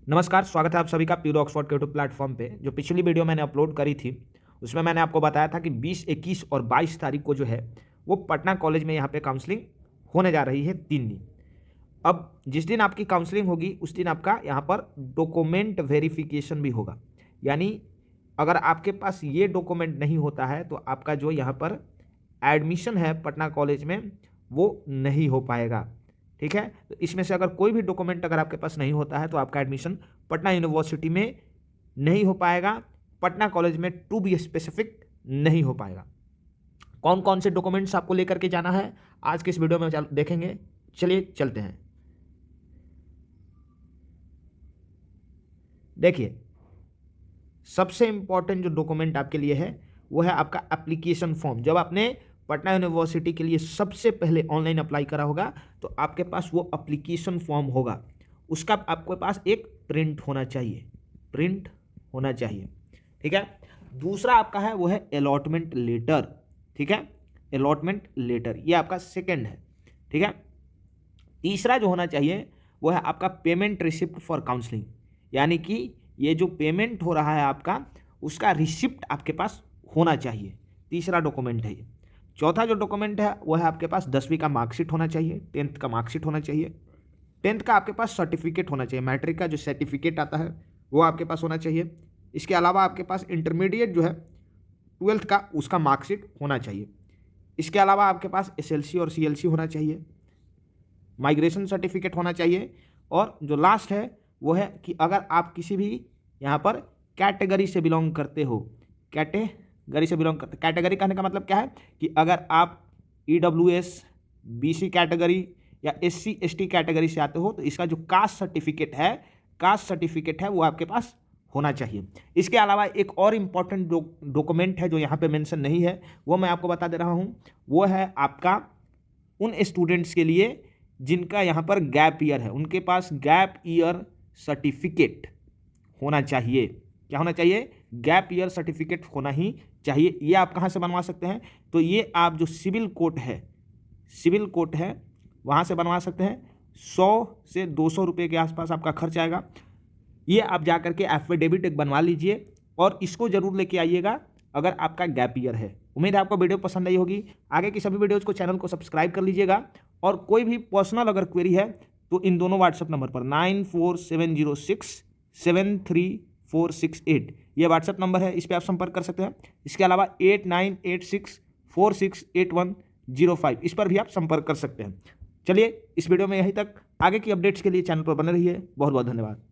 नमस्कार, स्वागत है आप सभी का प्योर ऑक्सफोर्ड के यूट्यूब प्लेटफॉर्म पे। जो पिछली वीडियो मैंने अपलोड करी थी उसमें मैंने आपको बताया था कि 20, 21 और 22 तारीख को जो है वो पटना कॉलेज में यहाँ पे काउंसलिंग होने जा रही है 3 दिन। अब जिस दिन आपकी काउंसलिंग होगी उस दिन आपका यहाँ पर डॉक्यूमेंट वेरिफिकेशन भी होगा। यानी अगर आपके पास ये डॉक्यूमेंट नहीं होता है तो आपका जो यहाँ पर एडमिशन है पटना कॉलेज में वो नहीं हो पाएगा। ठीक है, तो इसमें से अगर कोई भी डॉक्यूमेंट अगर आपके पास नहीं होता है तो आपका एडमिशन पटना यूनिवर्सिटी में नहीं हो पाएगा, पटना कॉलेज में टू बी स्पेसिफिक नहीं हो पाएगा। कौन कौन से डॉक्यूमेंट्स आपको लेकर के जाना है आज के इस वीडियो में देखेंगे। चलिए चलते हैं। देखिए, सबसे इंपॉर्टेंट जो डॉक्यूमेंट आपके लिए है वो है आपका एप्लीकेशन फॉर्म। जब आपने पटना यूनिवर्सिटी के लिए सबसे पहले ऑनलाइन अप्लाई करा होगा तो आपके पास वो एप्लीकेशन फॉर्म होगा, उसका आपके पास एक प्रिंट होना चाहिए। ठीक है, दूसरा आपका है वो है अलॉटमेंट लेटर। ठीक है, अलॉटमेंट लेटर ये आपका सेकंड है। ठीक है, तीसरा जो होना चाहिए वो है आपका पेमेंट रिसिप्ट फॉर काउंसलिंग, यानी कि ये जो पेमेंट हो रहा है आपका उसका रिसिप्ट आपके पास होना चाहिए। तीसरा डॉक्यूमेंट है ये। चौथा जो डॉक्यूमेंट है वो है आपके पास 10वीं का मार्कशीट होना चाहिए, 10th का मार्कशीट होना चाहिए, 10th का आपके पास सर्टिफिकेट होना चाहिए, मैट्रिक का जो सर्टिफिकेट आता है वो आपके पास होना चाहिए। इसके अलावा आपके पास इंटरमीडिएट जो है 12th का उसका मार्कशीट होना चाहिए। इसके अलावा आपके पास SLC और CLC होना चाहिए, माइग्रेशन सर्टिफिकेट होना चाहिए, और जो लास्ट है वो है कि अगर आप किसी भी यहाँ पर कैटेगरी से बिलोंग करते हो, कैटेगरी कहने का मतलब क्या है कि अगर आप EWS BC कैटेगरी या SC ST कैटेगरी से आते हो तो इसका जो कास्ट सर्टिफिकेट है वो आपके पास होना चाहिए। इसके अलावा एक और इम्पॉर्टेंट डॉक्यूमेंट है जो यहाँ पे मेंशन नहीं है, वो मैं आपको बता दे रहा हूँ। वो है आपका उन स्टूडेंट्स के लिए जिनका यहाँ पर गैप ईयर है, उनके पास गैप ईयर सर्टिफिकेट होना चाहिए। क्या होना चाहिए? गैप ईयर सर्टिफिकेट होना ही चाहिए। ये आप कहाँ से बनवा सकते हैं? तो ये आप जो सिविल कोर्ट है वहाँ से बनवा सकते हैं। 100 से 200 रुपये के आसपास आपका खर्च आएगा। ये आप जा करके एफिडेविट एक बनवा लीजिए और इसको ज़रूर लेके आइएगा अगर आपका गैप ईयर है। उम्मीद है आपको वीडियो पसंद आई होगी। आगे की सभी वीडियोज़ को चैनल को सब्सक्राइब कर लीजिएगा, और कोई भी पर्सनल अगर क्वेरी है तो इन दोनों व्हाट्सएप नंबर पर 9470673468 ये व्हाट्सएप नंबर है, इस पर आप संपर्क कर सकते हैं। इसके अलावा 8986468105 इस पर भी आप संपर्क कर सकते हैं। चलिए इस वीडियो में यहीं तक। आगे की अपडेट्स के लिए चैनल पर बने रहिए। बहुत बहुत धन्यवाद।